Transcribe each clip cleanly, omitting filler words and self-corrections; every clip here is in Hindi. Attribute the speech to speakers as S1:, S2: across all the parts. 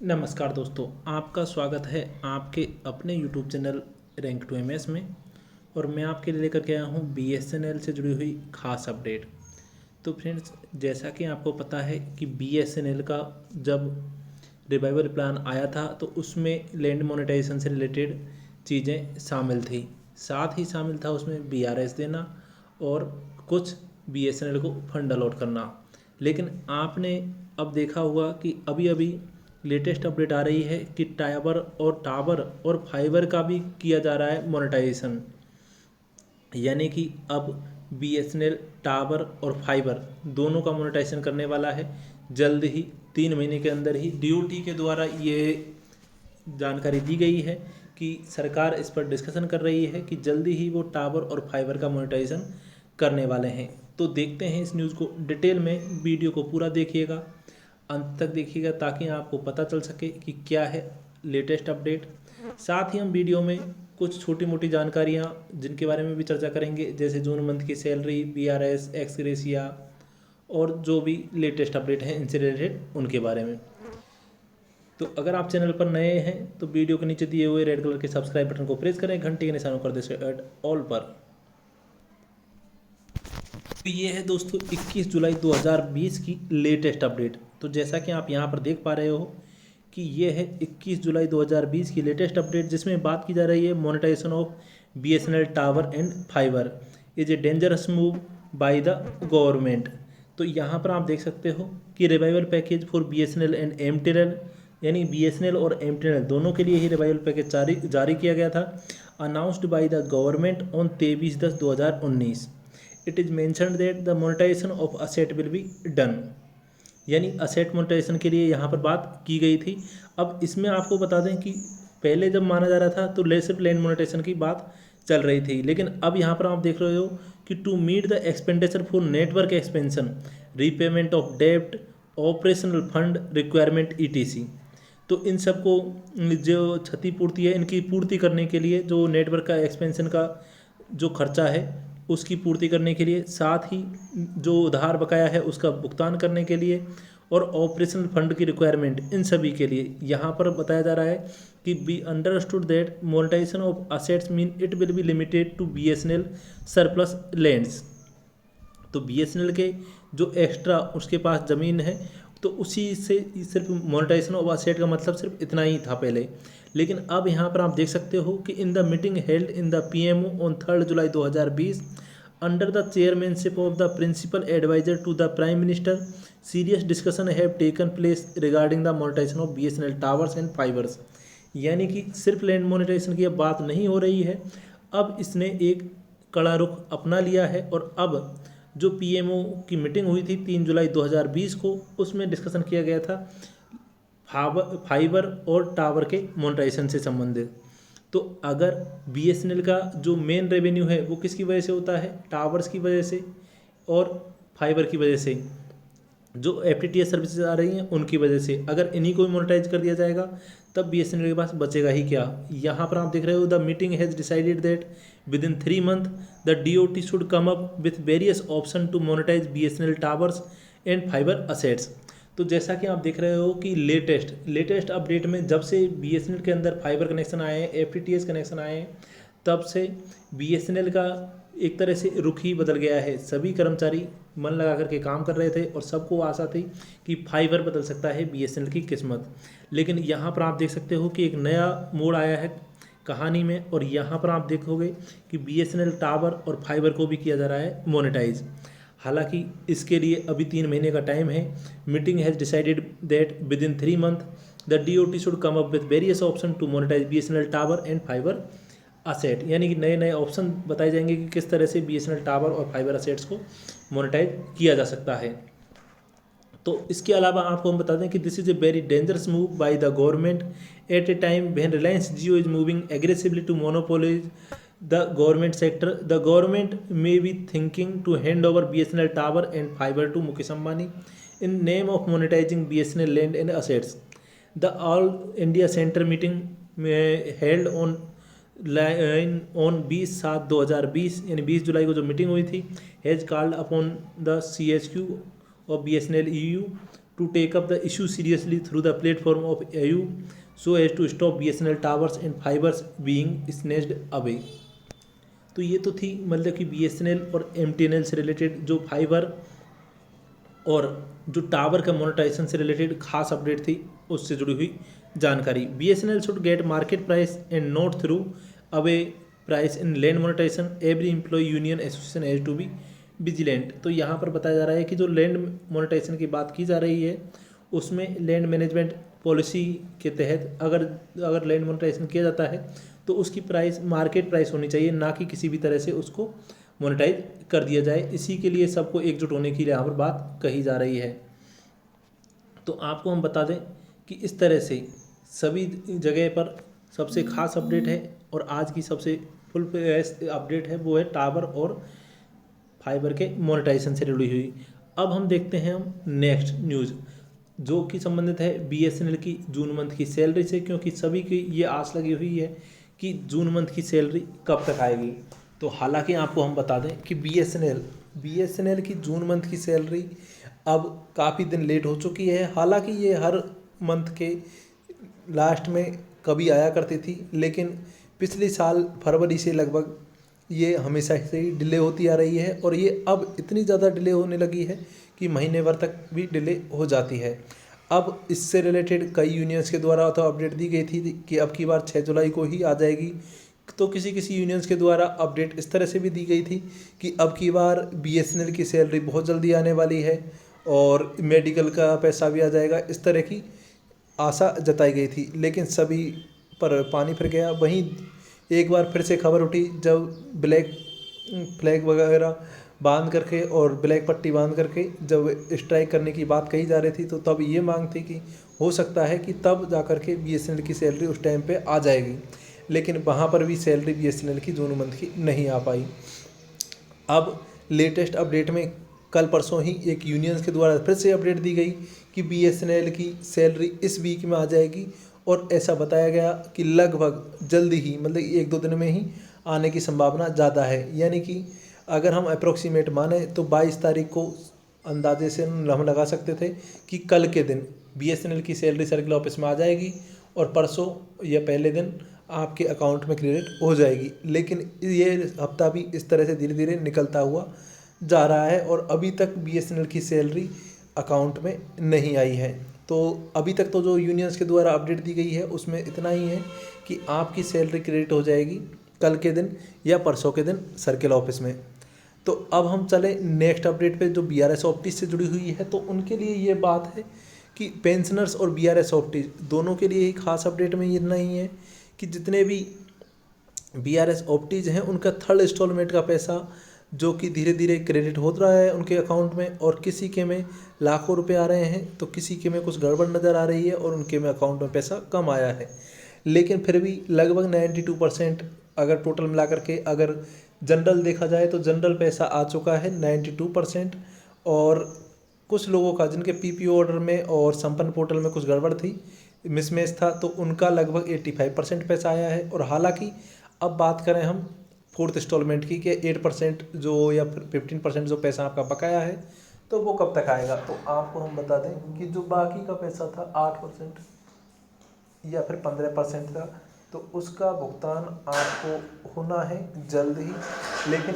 S1: नमस्कार दोस्तों, आपका स्वागत है आपके अपने YouTube channel rank to MS में। और मैं आपके लिए लेकर के आया हूँ BSNL से जुड़ी हुई खास अपडेट। तो फ्रेंड्स, जैसा कि आपको पता है कि BSNL का जब रिवाइवल प्लान आया था तो उसमें लैंड मोनेटाइजेशन से रिलेटेड चीज़ें शामिल थी। साथ ही शामिल था उसमें BRS देना और कुछ BSNL को फंड अलॉट करना। लेकिन आपने अब देखा होगा कि अभी अभी लेटेस्ट अपडेट आ रही है कि टावर और फाइबर का भी किया जा रहा है मोनेटाइजेशन। यानी कि अब BSNL टावर और फाइबर दोनों का मोनेटाइजेशन करने वाला है जल्द ही। 3 महीने के अंदर ही DOT के द्वारा ये जानकारी दी गई है कि सरकार इस पर डिस्कशन कर रही है कि जल्दी ही वो टावर और फाइबर का मोनेटाइजेशन करने वाले हैं। तो देखते हैं इस न्यूज़ को डिटेल में। वीडियो को पूरा देखिएगा, अंत तक देखिएगा ताकि आपको पता चल सके कि क्या है लेटेस्ट अपडेट। साथ ही हम वीडियो में कुछ छोटी मोटी जानकारियाँ जिनके बारे में भी चर्चा करेंगे, जैसे जून मंथ की सैलरी, BRS, एक्स ग्रेशिया और जो भी लेटेस्ट अपडेट हैं इनसे रिलेटेड उनके बारे में। तो अगर आप चैनल पर नए हैं तो वीडियो के नीचे दिए हुए रेड कलर के सब्सक्राइब बटन को प्रेस करें, घंटे के निशान को कर दें ऐड ऑल पर। तो ये है दोस्तों 21 जुलाई 2020 की लेटेस्ट अपडेट। तो जैसा कि आप यहाँ पर देख पा रहे हो कि ये है 21 जुलाई 2020 की लेटेस्ट अपडेट, जिसमें बात की जा रही है monetisation of BSNL tower and fibre is a dangerous move by the government. तो यहाँ पर आप देख सकते हो कि revival package for BSNL and MTNL, यानी BSNL और MTNL दोनों के लिए ही रिवाइवल पैकेज जारी किया गया था, announced by the government on 23/10/2019। It is mentioned that the monetisation of asset will be done, यानी असेट मोनेटाइजेशन के लिए यहाँ पर बात की गई थी। अब इसमें आपको बता दें कि पहले जब माना जा रहा था तो सिर्फ लैंड मोनेटाइजेशन की बात चल रही थी, लेकिन अब यहाँ पर आप देख रहे हो कि to meet the expenditure for network expansion, repayment of डेब्ट, ऑपरेशनल फंड रिक्वायरमेंट ETC। तो इन सबको जो क्षतिपूर्ति है इनकी पूर्ति करने के लिए, जो नेटवर्क का एक्सपेंशन का जो खर्चा है उसकी पूर्ति करने के लिए, साथ ही जो उधार बकाया है उसका भुगतान करने के लिए और ऑपरेशनल फंड की रिक्वायरमेंट, इन सभी के लिए यहाँ पर बताया जा रहा है कि be understood that monetisation of assets mean it will be limited to BSNL surplus lands. तो BSNL के जो एक्स्ट्रा उसके पास ज़मीन है तो उसी से सिर्फ मोनेटाइजेशन ऑफ असेट का मतलब सिर्फ इतना ही था पहले। लेकिन अब यहाँ पर आप देख सकते हो कि in the meeting held in the PMO on 3 July 2020 under the chairmanship of the principal adviser to the prime minister, serious discussion have taken place regarding the monetisation of BSNL towers and fibres. यानी कि सिर्फ लैंड मोनेटाइजेशन की अब बात नहीं हो रही है, अब इसने एक कड़ा रुख अपना लिया है। और अब जो PMO की मीटिंग हुई थी 3 जुलाई 2020 को, उसमें डिस्कशन किया गया था फाइबर और टावर के मोनेटाइजेशन से संबंधित। तो अगर BSNL का जो मेन रेवेन्यू है वो किसकी वजह से होता है? टावर्स की वजह से और फाइबर की वजह से। जो FTTH सर्विसेज आ रही हैं उनकी वजह से, अगर इन्हीं को भी मोनेटाइज कर दिया जाएगा तब BSNL के पास बचेगा ही क्या। यहाँ पर आप देख रहे हो the meeting has decided that within 3 month the DOT should come up with various option to monetise BSNL towers and fibre assets. तो जैसा कि आप देख रहे हो कि लेटेस्ट अपडेट में जब से BSNL के अंदर फाइबर कनेक्शन आए हैं, FTTH कनेक्शन आए हैं, तब से BSNL का एक तरह से रुख ही बदल गया है। सभी कर्मचारी मन लगा करके काम कर रहे थे और सबको आशा थी कि फाइबर बदल सकता है BSNL की किस्मत। लेकिन यहाँ पर आप देख सकते हो कि एक नया मोड़ आया है कहानी में, और यहाँ पर आप देखोगे कि BSNL टावर और फाइबर को भी किया जा रहा है मोनेटाइज। हालांकि इसके लिए अभी 3 महीने का टाइम है। Meeting has decided that within 3 month the DOT should come up with various option to monetise BSNL tower and fibre asset, यानी कि नए नए ऑप्शन बताए जाएंगे कि किस तरह से BSNL टावर और फाइबर असेट्स को मोनेटाइज किया जा सकता है। तो इसके अलावा आपको हम बता दें कि this is a very dangerous move by the government at a time when Reliance Jio is moving aggressively to monopolise the government sector. The government may be thinking to hand over BSNL tower and fibre to Mukesh Ambani in name of monetising BSNL land and assets. The all India centre meeting held on 20/7/2020, यानी 20 जुलाई को जो मीटिंग हुई थी, has called upon the CHQ of BSNL EU to take up the issue seriously through the platform of AU so as to stop BSNL towers and fibers being snatched away। तो ये तो थी मतलब कि BSNL और MTNL से रिलेटेड जो फाइबर और जो टावर का मोनेटाइजेशन से रिलेटेड खास अपडेट थी उससे जुड़ी हुई जानकारी। BSNL should get market price and not throw away price in land monetisation, every employ union association has to be vigilant. तो यहाँ पर बताया जा रहा है कि जो लैंड मोनेटाइजेशन की बात की जा रही है उसमें लैंड मैनेजमेंट पॉलिसी के तहत अगर लैंड मोनेटाइजेशन किया जाता है तो उसकी प्राइस मार्केट प्राइस होनी चाहिए, ना कि किसी भी तरह से उसको मोनेटाइज कर दिया जाए। इसी के लिए सबको एकजुट होने के लिए यहाँ पर बात कही जा रही है। तो आपको हम बता दें कि इस तरह से सभी जगह पर सबसे खास अपडेट है और आज की सबसे फुल अपडेट है वो है टावर और फाइबर के मोनेटाइजेशन से जुड़ी हुई। अब हम देखते हैं हम नेक्स्ट न्यूज़ जो कि संबंधित है BSNL की जून मंथ की सैलरी से, क्योंकि सभी की ये आस लगी हुई है कि जून मंथ की सैलरी कब तक आएगी। तो हालांकि आपको हम बता दें कि BSNL की जून मंथ की सैलरी अब काफ़ी दिन लेट हो चुकी है। हालांकि ये हर मंथ के लास्ट में कभी आया करती थी, लेकिन पिछले साल फरवरी से लगभग ये हमेशा से ही डिले होती आ रही है और ये अब इतनी ज़्यादा डिले होने लगी है कि महीने भर तक भी डिले हो जाती है। अब इससे रिलेटेड कई यूनियंस के द्वारा तो अपडेट दी गई थी कि अब की बार 6 जुलाई को ही आ जाएगी। तो किसी यूनियंस के द्वारा अपडेट इस तरह से भी दी गई थी कि अब की बार BSNL की सैलरी बहुत जल्दी आने वाली है और मेडिकल का पैसा भी आ जाएगा, इस तरह की आशा जताई गई थी। लेकिन सभी पर पानी फिर गया। वहीं एक बार फिर से खबर उठी जब ब्लैक फ्लैग वगैरह बांध करके और ब्लैक पट्टी बांध करके जब स्ट्राइक करने की बात कही जा रही थी, तो तब ये मांग थी कि हो सकता है कि तब जा कर के BSNL की सैलरी उस टाइम पे आ जाएगी। लेकिन वहाँ पर भी सैलरी BSNL की जून मंथ की नहीं आ पाई। अब लेटेस्ट अपडेट में कल परसों ही एक यूनियंस के द्वारा फिर से अपडेट दी गई कि BSNL की सैलरी इस वीक में आ जाएगी और ऐसा बताया गया कि लगभग जल्दी ही मतलब 1-2 दिन में ही आने की संभावना ज़्यादा है। यानी कि अगर हम अप्रोक्सीमेट माने तो 22 तारीख को अंदाजे से हम लगा सकते थे कि कल के दिन BSNL की सैलरी सर्किल ऑफिस में आ जाएगी और परसों या पहले दिन आपके अकाउंट में क्रेडिट हो जाएगी। लेकिन ये हफ्ता भी इस तरह से धीरे धीरे निकलता हुआ जा रहा है और अभी तक BSNL की सैलरी अकाउंट में नहीं आई है। तो अभी तक तो जो यूनियंस के द्वारा अपडेट दी गई है उसमें इतना ही है कि आपकी सैलरी क्रेडिट हो जाएगी कल के दिन या परसों के दिन सर्किल ऑफिस में। तो अब हम चले नेक्स्ट अपडेट पे जो BRS ऑप्टिस से जुड़ी हुई है। तो उनके लिए ये बात है कि पेंशनर्स और BRS ऑप्टिस दोनों के लिए ही खास अपडेट में ये नहीं है कि जितने भी BRS ऑप्टिस हैं उनका थर्ड इंस्टॉलमेंट का पैसा जो कि धीरे धीरे क्रेडिट हो रहा है उनके अकाउंट में, और किसी के में लाखों रुपए आ रहे हैं तो किसी के में कुछ गड़बड़ नज़र आ रही है और उनके में अकाउंट में पैसा कम आया है। लेकिन फिर भी लगभग 92% अगर टोटल मिला करके अगर जनरल देखा जाए तो जनरल पैसा आ चुका है 92%। और कुछ लोगों का जिनके PPO ऑर्डर में और संपन्न पोर्टल में कुछ गड़बड़ थी, मिसमैच था, तो उनका लगभग 85% पैसा आया है। और हालांकि अब बात करें हम फोर्थ इंस्टॉलमेंट की कि 8% जो या फिर 15% जो पैसा आपका बकाया है तो वो कब तक आएगा। तो आपको हम बता दें कि जो बाकी का पैसा था 8% या फिर 15% था, तो उसका भुगतान आपको होना है जल्द ही। लेकिन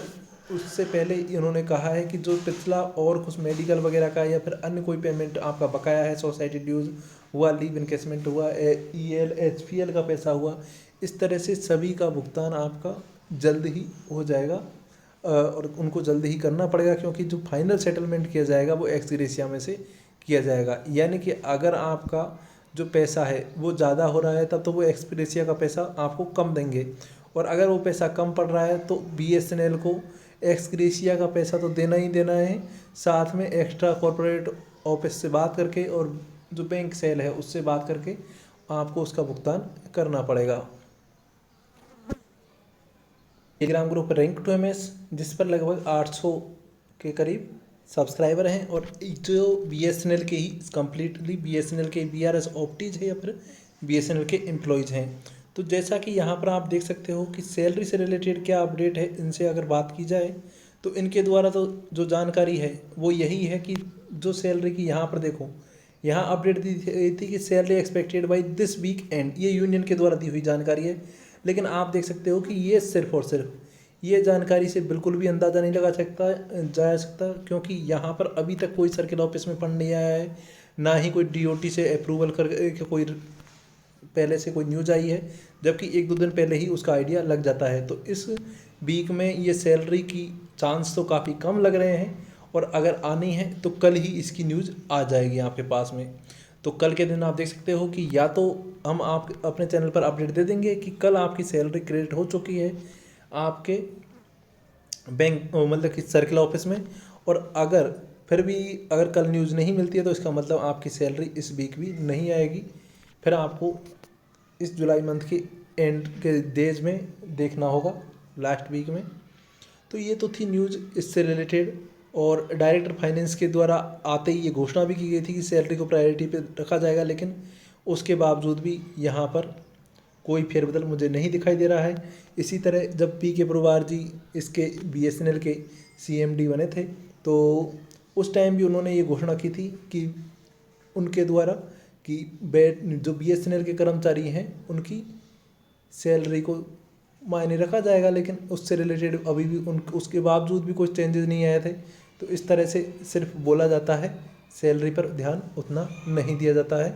S1: उससे पहले इन्होंने कहा है कि जो पिछला और कुछ मेडिकल वगैरह का या फिर अन्य कोई पेमेंट आपका बकाया है, सोसाइटी ड्यूज़ हुआ, लीव इनकेसमेंट हुआ, EL HPL का पैसा हुआ, इस तरह से सभी का भुगतान आपका जल्द ही हो जाएगा और उनको जल्द ही करना पड़ेगा, क्योंकि जो फाइनल सेटलमेंट किया जाएगा वो एक्स ग्रेशिया में से किया जाएगा। यानी कि अगर आपका जो पैसा है वो ज़्यादा हो रहा है तब तो वो एक्स ग्रेशिया का पैसा आपको कम देंगे, और अगर वो पैसा कम पड़ रहा है तो BSNL को एक्स ग्रेशिया का पैसा तो देना ही देना है, साथ में एक्स्ट्रा कॉर्पोरेट ऑफिस से बात करके और जो बैंक सेल है उससे बात करके आपको उसका भुगतान करना पड़ेगा। Telegram group rank to MS जिस पर लगभग 800 के करीब सब्सक्राइबर हैं और जो BSNL के ही कम्प्लीटली BSNL के BRS ऑप्टीज है या फिर BSNL के एम्प्लॉयज़ हैं। तो जैसा कि यहाँ पर आप देख सकते हो कि सैलरी से रिलेटेड क्या अपडेट है, इनसे अगर बात की जाए तो इनके द्वारा तो जो जानकारी है वो यही है कि जो सैलरी की यहाँ पर देखो यहाँ अपडेट दी गई थी कि salary expected by this weekend, ये यूनियन के द्वारा दी हुई जानकारी है। लेकिन आप देख सकते हो कि ये सिर्फ और सिर्फ ये जानकारी से बिल्कुल भी अंदाज़ा नहीं लगा जा सकता, क्योंकि यहाँ पर अभी तक कोई सर्किल ऑफिस में पढ़ नहीं आया है, ना ही कोई डीओटी से अप्रूवल कर कोई पहले से कोई न्यूज़ आई है, जबकि एक दो दिन पहले ही उसका आइडिया लग जाता है। तो इस वीक में ये सैलरी की चांस तो काफ़ी कम लग रहे हैं, और अगर आनी है तो कल ही इसकी न्यूज़ आ जाएगी आपके पास में। तो कल के दिन आप देख सकते हो कि या तो हम आप अपने चैनल पर अपडेट दे देंगे कि कल आपकी सैलरी क्रेडिट हो चुकी है आपके बैंक मतलब कि सर्किल ऑफिस में, और अगर कल न्यूज़ नहीं मिलती है तो इसका मतलब आपकी सैलरी इस वीक भी नहीं आएगी। फिर आपको इस जुलाई मंथ के एंड के डेज में देखना होगा, लास्ट वीक में। तो ये तो थी न्यूज़ इससे रिलेटेड। और डायरेक्टर फाइनेंस के द्वारा आते ही ये घोषणा भी की गई थी कि सैलरी को प्रायोरिटी पे रखा जाएगा, लेकिन उसके बावजूद भी यहाँ पर कोई फेरबदल मुझे नहीं दिखाई दे रहा है। इसी तरह जब पी के पुरवार जी इसके BSNL के CMD बने थे, तो उस टाइम भी उन्होंने ये घोषणा की थी कि उनके द्वारा कि जो BSNL के कर्मचारी हैं उनकी सैलरी को मायने रखा जाएगा, लेकिन उससे रिलेटेड अभी भी उसके बावजूद भी कुछ चेंजेस नहीं आए थे। तो इस तरह से सिर्फ बोला जाता है, सैलरी पर ध्यान उतना नहीं दिया जाता है।